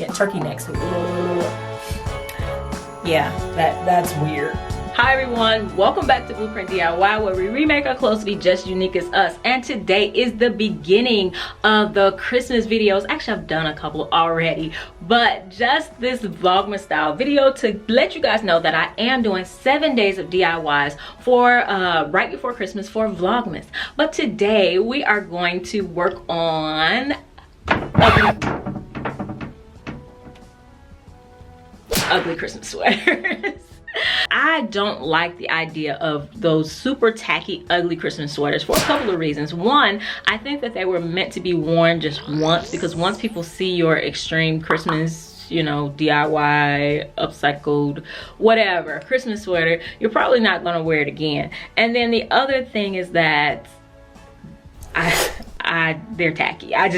turkey necks. Yeah, that's weird. Hi everyone, welcome back to Blueprint DIY, where we remake our clothes to be just unique as us. And today is the beginning of the Christmas videos. Actually, I've done a couple already, but just this Vlogmas style video to let you guys know that I am doing 7 days of DIYs for right before Christmas for Vlogmas. But today we are going to work on ugly Christmas sweaters. I don't like the idea of those super tacky, ugly Christmas sweaters for a couple of reasons. One, I think that they were meant to be worn just once, because once people see your extreme Christmas, you know, DIY, upcycled, whatever, Christmas sweater, you're probably not gonna wear it again. And then the other thing is that they're tacky. I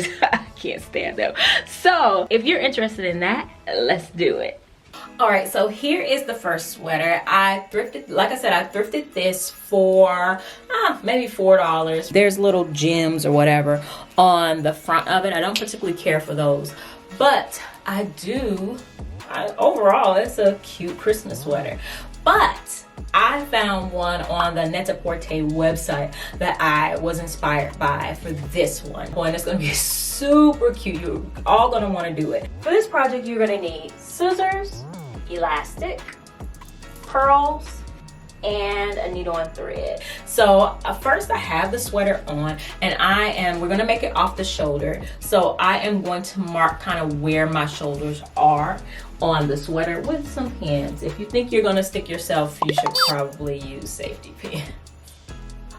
can't stand them. So if you're interested in that, let's do it. All right, so here is the first sweater. I thrifted, like I said, I thrifted this for maybe $4. There's little gems or whatever on the front of it. I don't particularly care for those, but overall, it's a cute Christmas sweater. But I found one on the Net-a-Porter website that I was inspired by for this one. And it's gonna be super cute. You're all gonna wanna do it. For this project, you're gonna need scissors, elastic, pearls, and a needle and thread. So first I have the sweater on, and we're gonna make it off the shoulder. So I am going to mark kind of where my shoulders are on the sweater with some pins. If you think you're gonna stick yourself, you should probably use safety pins.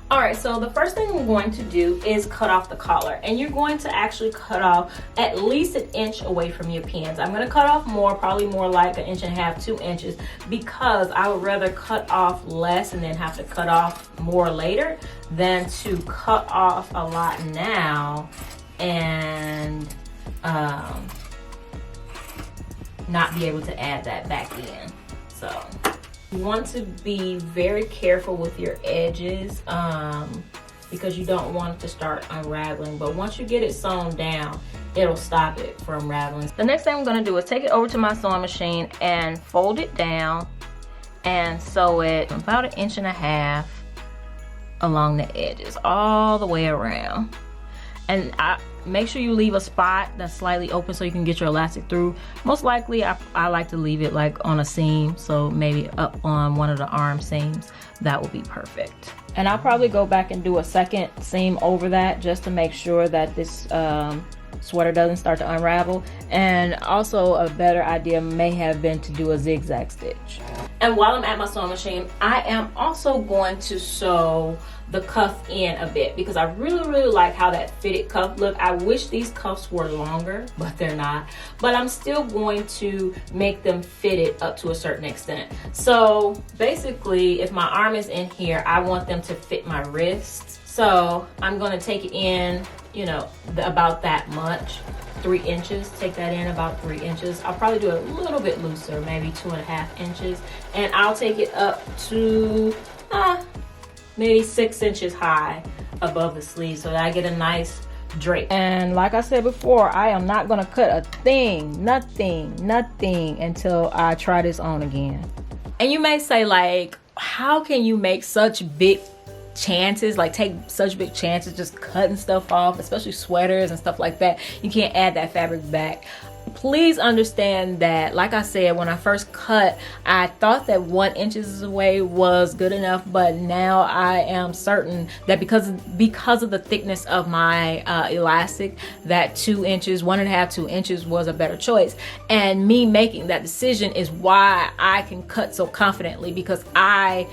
All right, so the first thing we're going to do is cut off the collar, and you're going to actually cut off at least 1 inch away from your pins. I'm gonna cut off more, probably more like 1.5 inches, 2 inches, because I would rather cut off less and then have to cut off more later than to cut off a lot now and not be able to add that back in. So you want to be very careful with your edges because you don't want it to start unraveling. But once you get it sewn down, it'll stop it from unraveling. The next thing I'm going to do is take it over to my sewing machine and fold it down and sew it about 1.5 inches along the edges all the way around. And make sure you leave a spot that's slightly open so you can get your elastic through. Most likely I like to leave it like on a seam, so maybe up on one of the arm seams. That will be perfect. And I'll probably go back and do a second seam over that just to make sure that this sweater doesn't start to unravel. And also a better idea may have been to do a zigzag stitch. And while I'm at my sewing machine, I am also going to sew the cuff in a bit because I really like how that fitted cuff look. I wish these cuffs were longer, but they're not. But I'm still going to make them fitted up to a certain extent. So basically, if my arm is in here, I want them to fit my wrists. So I'm gonna take it in, you know, about that much. 3 inches, take that in about 3 inches. I'll probably do it a little bit looser, maybe 2.5 inches. And I'll take it up to maybe 6 inches high above the sleeve so that I get a nice drape. And like I said before, I am not gonna cut a thing, nothing until I try this on again. And you may say, like, how can you make such big chances, like take such big chances just cutting stuff off, especially sweaters and stuff like that? You can't add that fabric back. Please understand that, like I said, when I first cut, I thought that 1 inch away was good enough, but now I am certain that because of the thickness of my elastic, that 2 inches, 1.5, 2 inches was a better choice. And me making that decision is why I can cut so confidently, because I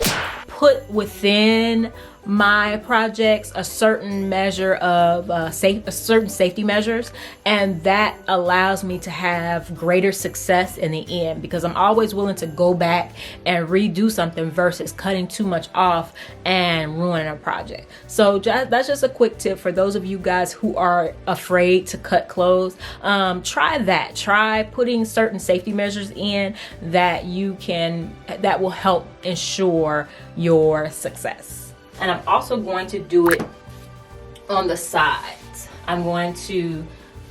put within my projects a certain measure of certain safety measures, and that allows me to have greater success in the end, because I'm always willing to go back and redo something versus cutting too much off and ruining a project. So that's just a quick tip for those of you guys who are afraid to cut clothes. Try that. Try putting certain safety measures in that will help ensure your success. And I'm also going to do it on the sides. I'm going to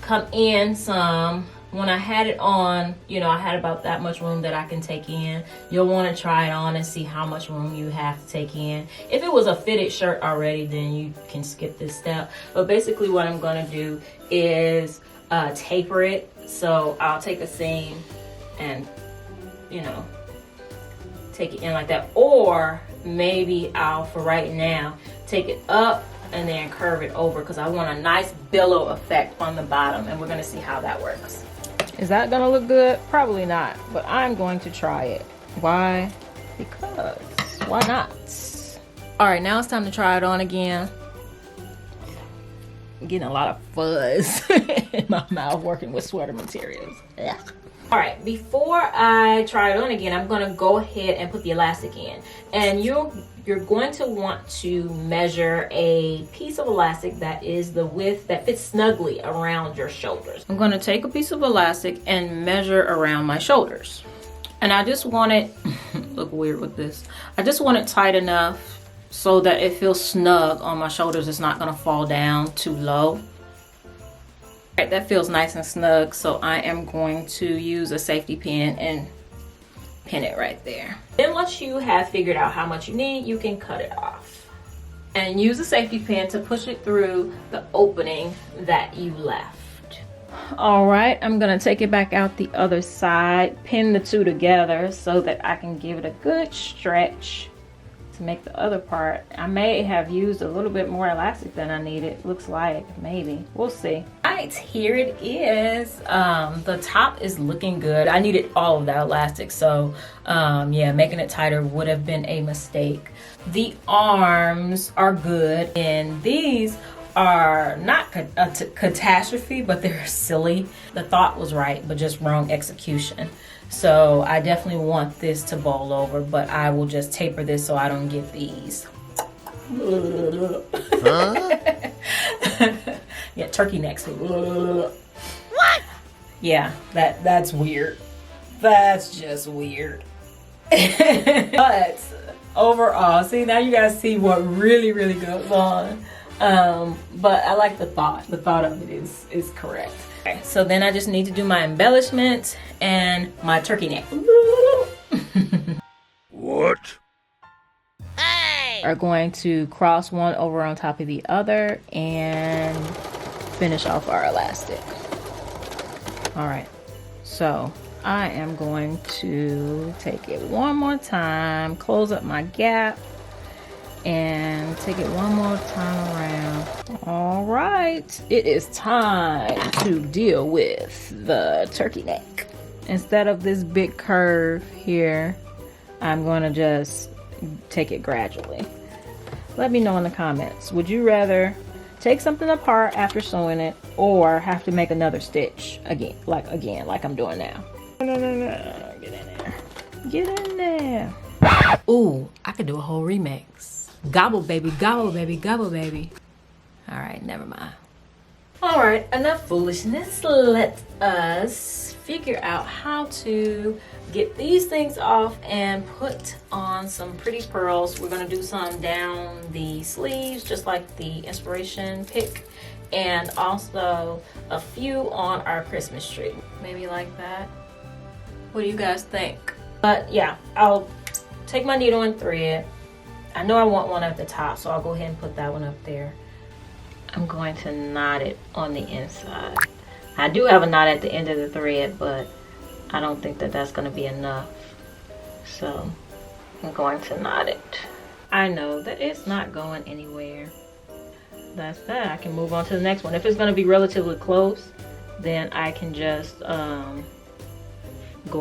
come in some when I had it on, you know, I had about that much room that I can take in. You'll want to try it on and see how much room you have to take in. If it was a fitted shirt already, then you can skip this step. But basically what I'm going to do is taper it. So I'll take a seam and, you know, take it in like that. Or maybe I'll, for right now, take it up and then curve it over, because I want a nice billow effect on the bottom, and we're going to see how that works. Is that gonna look good? Probably not, but I'm going to try it. Why? Because why not? All right, now it's time to try it on again. I'm getting a lot of fuzz in my mouth working with sweater materials. Ugh. All right, before I try it on again, I'm gonna go ahead and put the elastic in. And you're going to want to measure a piece of elastic that is the width that fits snugly around your shoulders. I'm gonna take a piece of elastic and measure around my shoulders. And I just want it, look weird with this. I just want it tight enough so that it feels snug on my shoulders. It's not gonna fall down too low. Right, that feels nice and snug, so I am going to use a safety pin and pin it right there. Then once you have figured out how much you need, you can cut it off. And use a safety pin to push it through the opening that you left. All right, I'm gonna take it back out the other side, pin the two together so that I can give it a good stretch to make the other part. I may have used a little bit more elastic than I needed. Looks like, maybe, we'll see. All right, here it is. The top is looking good. I needed all of that elastic, so yeah, making it tighter would have been a mistake. The arms are good, and these are not a catastrophe, but they're silly. The thought was right, but just wrong execution. So I definitely want this to bowl over, but I will just taper this so I don't get these. Huh? Yeah, turkey necks. What? Yeah, that's weird. That's just weird. But overall, see, now you guys see what really goes on. But I like the thought. The thought of it is correct. Okay, so then I just need to do my embellishment and my turkey neck. What? Are going to cross one over on top of the other and finish off our elastic. All right, so I am going to take it one more time, close up my gap, and take it one more time around. All right, it is time to deal with the turkey neck. Instead of this big curve here, I'm going to just take it gradually. Let me know in the comments, would you rather take something apart after sewing it or have to make another stitch again like I'm doing now? No, get in there. Get in there. Ooh, I could do a whole remix. Gobble baby, gobble baby, gobble baby. All right, never mind. All right, enough foolishness. Let us figure out how to get these things off and put on some pretty pearls. We're gonna do some down the sleeves, just like the inspiration pick, and also a few on our Christmas tree. Maybe like that. What do you guys think? But yeah, I'll take my needle and thread. I know I want one at the top, so I'll go ahead and put that one up there. I'm going to knot it on the inside. I do have a knot at the end of the thread, but I don't think that that's going to be enough. So I'm going to knot it. I know that it's not going anywhere. That's that. I can move on to the next one. If it's going to be relatively close, then I can just go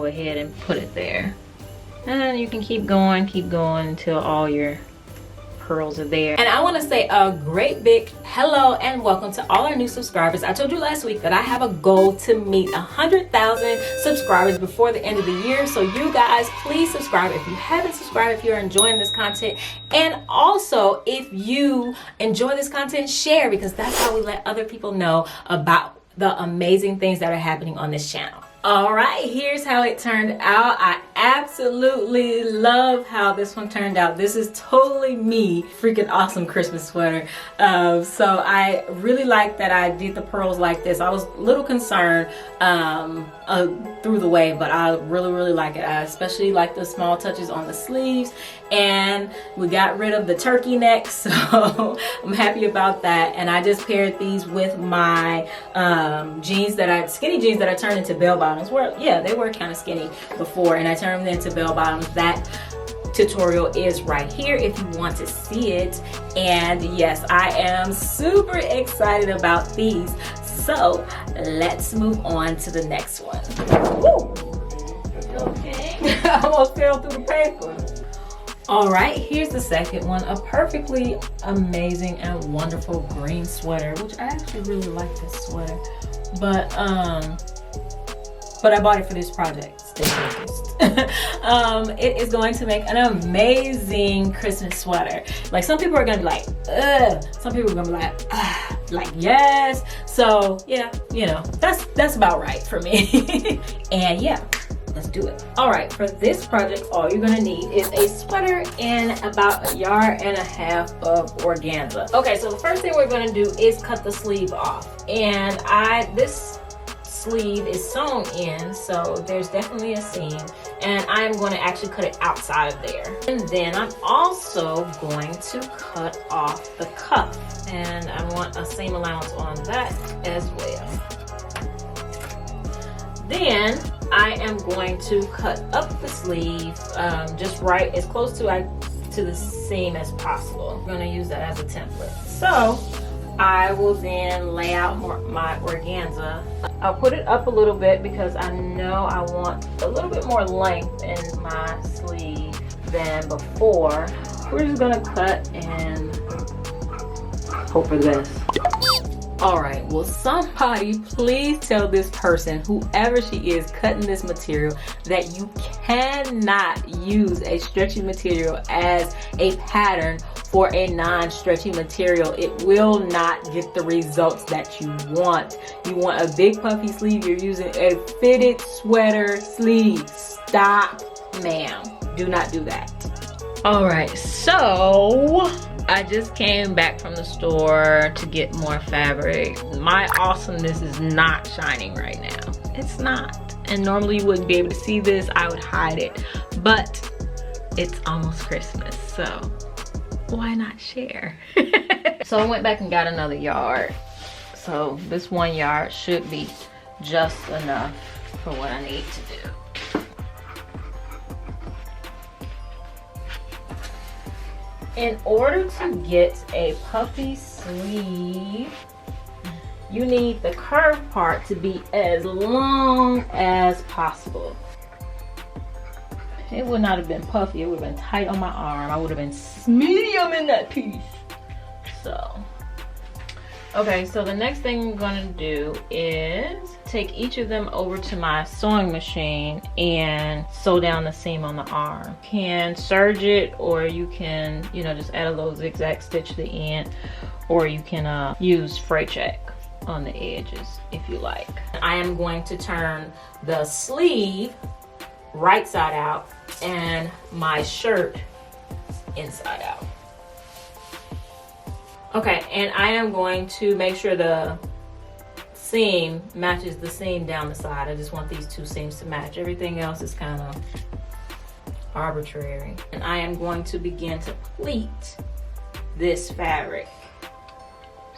ahead and put it there. And you can keep going until all your pearls are there. And I want to say a great big hello and welcome to all our new subscribers. I told you last week that I have a goal to meet 100,000 subscribers before the end of the year. So you guys, please subscribe if you haven't subscribed, if you're enjoying this content. And also, if you enjoy this content, share, because that's how we let other people know about the amazing things that are happening on this channel. All right, here's how it turned out. I absolutely love how this one turned out. This is totally me, freaking awesome Christmas sweater. So I really like that I did the pearls like this. I was a little concerned through the way, but I really like it. I especially like the small touches on the sleeves, and we got rid of the turkey neck, so I'm happy about that. And I just paired these with my skinny jeans that I turned into bell bottoms. They were kind of skinny before, and I turned them into bell bottoms. That tutorial is right here if you want to see it. And yes, I am super excited about these. So let's move on to the next one. Woo! Okay. I almost fell through the paper. All right, here's the second one, a perfectly amazing and wonderful green sweater, which I actually really like this sweater. But I bought it for this project. Stay focused. It is going to make an amazing Christmas sweater. Like, some people are gonna be like, ugh. Some people are gonna be like yes. So yeah, you know, that's about right for me. And yeah, let's do it. All right, for this project, all you're gonna need is a sweater and about 1.5 yards of organza. Okay, so the first thing we're gonna do is cut the sleeve off. And this sleeve is sewn in, so there's definitely a seam, and I'm going to actually cut it outside of there. And then I'm also going to cut off the cuff, and I want a seam allowance on that as well. Then I am going to cut up the sleeve just right as close to the seam as possible. I'm going to use that as a template. So I will then lay out my organza. I'll put it up a little bit because I know I want a little bit more length in my sleeve than before. We're just gonna cut and hope for the best. All right, will somebody please tell this person, whoever she is cutting this material, that you cannot use a stretchy material as a pattern for a non-stretchy material. It will not get the results that you want. You want a big puffy sleeve, you're using a fitted sweater sleeve. Stop, ma'am. Do not do that. All right, so I just came back from the store to get more fabric. My awesomeness is not shining right now. It's not. And normally you wouldn't be able to see this. I would hide it. But it's almost Christmas, so why not share? So I went back and got another yard. So this 1 yard should be just enough for what I need to do. In order to get a puffy sleeve, you need the curved part to be as long as possible. It would not have been puffy, it would have been tight on my arm. I would have been medium in that piece. So, okay, so the next thing I'm gonna do is take each of them over to my sewing machine and sew down the seam on the arm. You can serge it, or you can, you know, just add a little zigzag stitch to the end, or you can use fray check on the edges if you like. I am going to turn the sleeve right side out and my shirt inside out. Okay, and I am going to make sure the seam matches the seam down the side. I just want these two seams to match. Everything else is kind of arbitrary. And I am going to begin to pleat this fabric.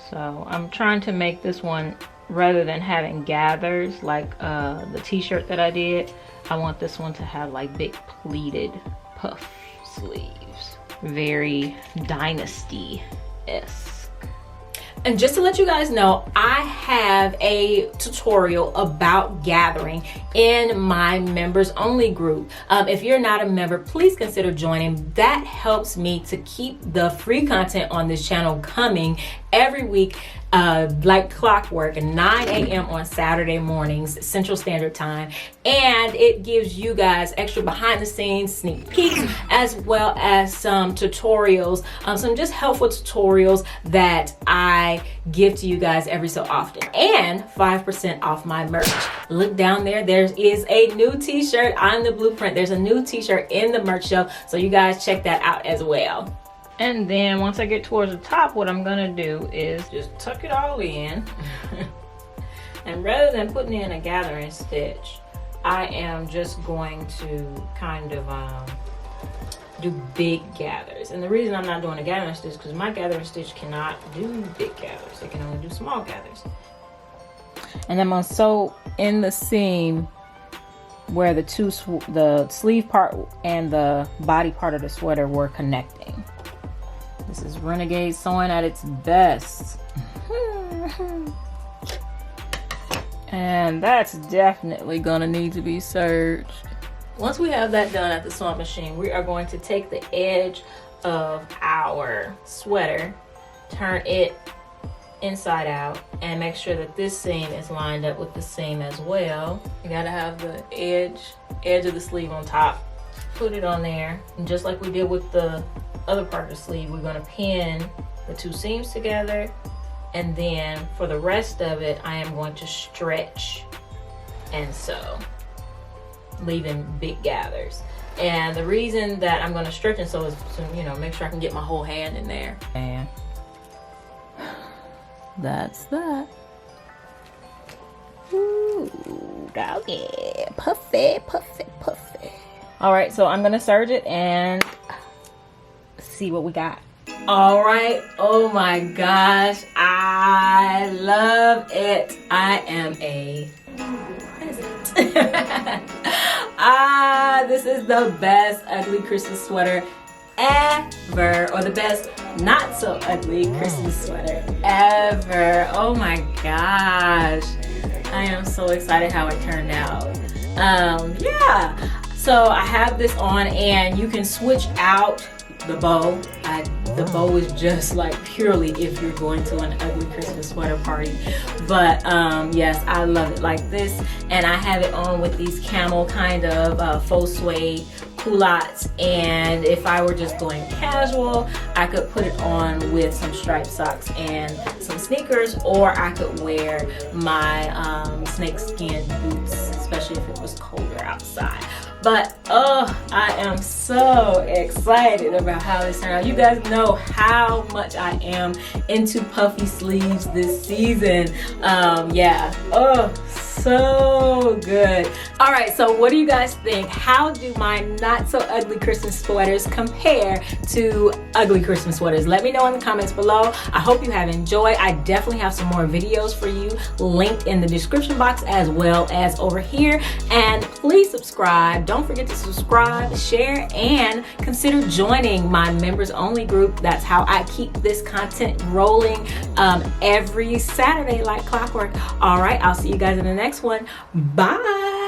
So I'm trying to make this one, rather than having gathers like the t-shirt that I did, I want this one to have like big pleated puff sleeves. Very dynasty-esque. And just to let you guys know, I have a tutorial about gathering in my members only group. If you're not a member, please consider joining. That helps me to keep the free content on this channel coming every week, like clockwork, 9 a.m. on Saturday mornings, Central Standard Time. And it gives you guys extra behind the scenes sneak peeks, as well as some tutorials, some just helpful tutorials that I give to you guys every so often. And 5% off my merch. Look down there, there is a new t-shirt on the blueprint. There's a new t-shirt in the merch shelf, so you guys check that out as well. And then once I get towards the top, what I'm gonna do is just tuck it all in. And rather than putting in a gathering stitch, I am just going to kind of do big gathers. And the reason I'm not doing a gathering stitch is because my gathering stitch cannot do big gathers. It can only do small gathers. And I'm gonna sew in the seam where the sleeve part and the body part of the sweater were connecting. This is Renegade sewing at its best. And that's definitely gonna need to be serged. Once we have that done at the sewing machine, we are going to take the edge of our sweater, turn it inside out, and make sure that this seam is lined up with the seam as well. You gotta have the edge of the sleeve on top. Put it on there, and just like we did with the other part of the sleeve, we're going to pin the two seams together, and then for the rest of it I am going to stretch and sew, leaving big gathers. And the reason that I'm going to stretch and sew is to, you know, make sure I can get my whole hand in there. And that's that. Ooh, doggy, puffy, puffy, puffy. All right, so I'm going to serge it and see what we got. All right, oh my gosh, I love it. I am a present. This is the best ugly Christmas sweater ever, or the best not so ugly Christmas sweater ever. Oh my gosh, I am so excited how it turned out. Yeah, so I have this on, and you can switch out the bow. The bow is just like purely if you're going to an ugly Christmas sweater party. But yes, I love it like this. And I have it on with these camel kind of faux suede culottes. And if I were just going casual, I could put it on with some striped socks and some sneakers, or I could wear my snakeskin boots, especially if it was colder outside. But oh, I am so excited about how this turned out. You guys know how much I am into puffy sleeves this season. Yeah, oh, so good. All right, so what do you guys think? How do my not so ugly Christmas sweaters compare to ugly Christmas sweaters? Let me know in the comments below. I hope you have enjoyed. I definitely have some more videos for you linked in the description box as well as over here. And please subscribe. Don't forget to subscribe, share, and consider joining my members only group. That's how I keep this content rolling every Saturday like clockwork. All right, I'll see you guys in the next one. Bye.